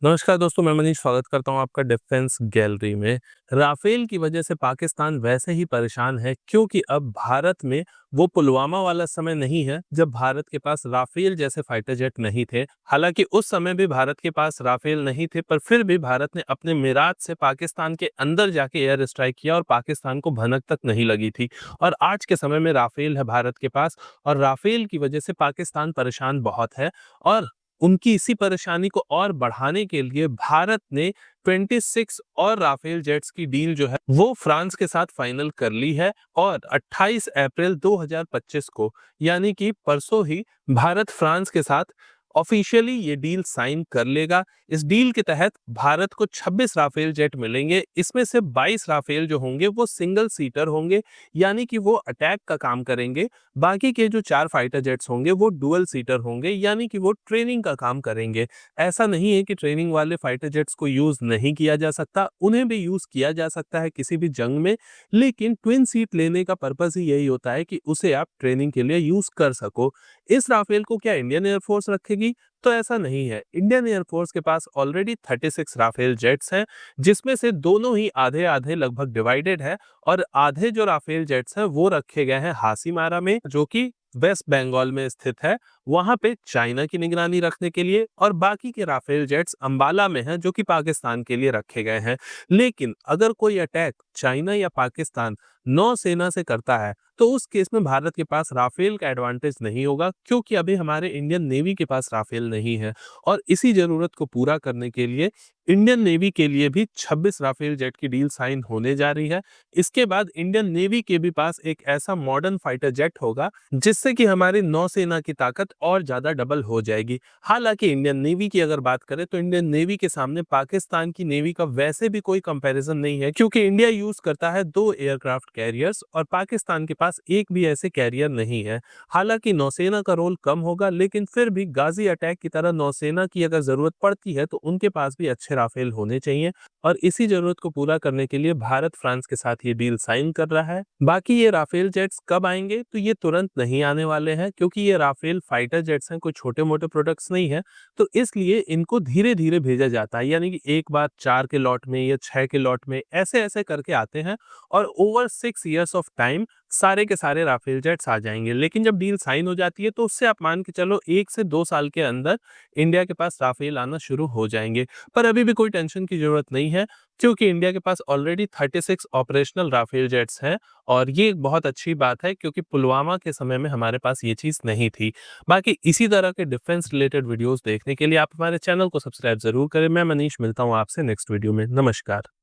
नमस्कार दोस्तों, मैं मनीष स्वागत करता हूं आपका डिफेंस गैलरी में। राफेल की वजह से पाकिस्तान वैसे ही परेशान है क्योंकि अब भारत में वो पुलवामा वाला समय नहीं है जब भारत के पास राफेल जैसे फाइटर जेट नहीं थे। हालांकि उस समय भी भारत के पास राफेल नहीं थे, पर फिर भी भारत ने अपने मिराज से पाकिस्तान के अंदर जाके एयर स्ट्राइक किया और पाकिस्तान को भनक तक नहीं लगी थी। और आज के समय में राफेल है भारत के पास, और राफेल की वजह से पाकिस्तान परेशान बहुत है। और उनकी इसी परेशानी को और बढ़ाने के लिए भारत ने 26 और राफेल जेट्स की डील जो है वो फ्रांस के साथ फाइनल कर ली है। और 28 अप्रैल 2025 को, यानी कि परसों ही, भारत फ्रांस के साथ ऑफिशियली ये डील साइन कर लेगा। इस डील के तहत भारत को 26 राफेल जेट मिलेंगे। इसमें से 22 राफेल जो होंगे वो सिंगल सीटर होंगे, यानी कि वो अटैक का काम करेंगे। बाकी के जो 4 फाइटर जेट्स होंगे वो डुअल सीटर होंगे, यानी कि वो ट्रेनिंग का काम करेंगे। ऐसा नहीं है कि ट्रेनिंग वाले फाइटर जेट्स को यूज नहीं किया जा सकता, उन्हें भी यूज किया जा सकता है किसी भी जंग में। लेकिन ट्विन सीट लेने का पर्पस ही यही होता है कि उसे आप ट्रेनिंग के लिए यूज कर सको। इस राफेल को क्या इंडियन एयरफोर्स रखेगी? तो ऐसा नहीं है। इंडियन एयरफोर्स के पास ऑलरेडी 36 राफेल जेट्स हैं, जिसमें से दोनों ही आधे आधे लगभग डिवाइडेड है। और आधे जो राफेल जेट्स हैं वो रखे गए हैं हासीमारा में, जो कि वेस्ट बंगाल में स्थित है, वहां पे चाइना की निगरानी रखने के लिए। और बाकी के राफेल जेट्स अंबाला में हैं, जो कि पाकिस्तान के लिए रखे गए हैं। लेकिन अगर कोई अटैक चाइना या पाकिस्तान नौसेना से करता है तो उस केस में भारत के पास राफेल का एडवांटेज नहीं होगा, क्योंकि अभी हमारे इंडियन नेवी के पास राफेल नहीं है। और इसी जरूरत को पूरा करने के लिए इंडियन नेवी के लिए भी 26 राफेल जेट की डील साइन होने जा रही है। इसके बाद इंडियन नेवी के भी पास एक ऐसा मॉडर्न फाइटर जेट होगा जिससे कि हमारी नौसेना की ताकत और ज्यादा डबल हो जाएगी। हालांकि इंडियन नेवी की अगर बात करें तो इंडियन नेवी के सामने पाकिस्तान की नेवी का वैसे भी कोई कंपैरिजन नहीं है, क्योंकि इंडिया यूज करता है 2 एयरक्राफ्ट कैरियर्स और पाकिस्तान के पास एक भी ऐसे कैरियर नहीं है। हालांकि नौसेना का रोल कम होगा, लेकिन फिर भी गाजी अटैक की तरह नौसेना की अगर जरूरत पड़ती है तो उनके पास भी अच्छे राफेल होने चाहिए। और इसी जरूरत को पूरा करने के लिए भारत फ्रांस के साथ ये डील साइन कर रहा है। बाकी ये राफेल जेट्स कब आएंगे? तो ये तुरंत नहीं आने वाले हैं, क्योंकि ये राफेल फाइटर जेट्स हैं, कोई छोटे मोटे प्रोडक्ट्स नहीं है। तो इसलिए इनको धीरे धीरे भेजा जाता है, यानी कि एक बार 4 के लॉट में या 6 के लॉट में ऐसे ऐसे करके आते हैं। और ओवर 6 years ऑफ टाइम सारे के सारे राफेल जेट्स आ जाएंगे। लेकिन जब डील साइन हो जाती है तो उससे आप मान के चलो 1 से 2 साल के अंदर इंडिया के पास राफेल आना शुरू हो जाएंगे। पर अभी भी कोई टेंशन की जरूरत नहीं है, क्योंकि इंडिया के पास ऑलरेडी 36 ऑपरेशनल राफेल जेट्स हैं। और ये एक बहुत अच्छी बात है, क्योंकि पुलवामा के समय में हमारे पास ये चीज़ नहीं थी। बाकी इसी तरह के डिफेंस रिलेटेड वीडियोस देखने के लिए आप हमारे चैनल को सब्सक्राइब जरूर करें। मैं मनीष, मिलता हूँ आपसे नेक्स्ट वीडियो में। नमस्कार।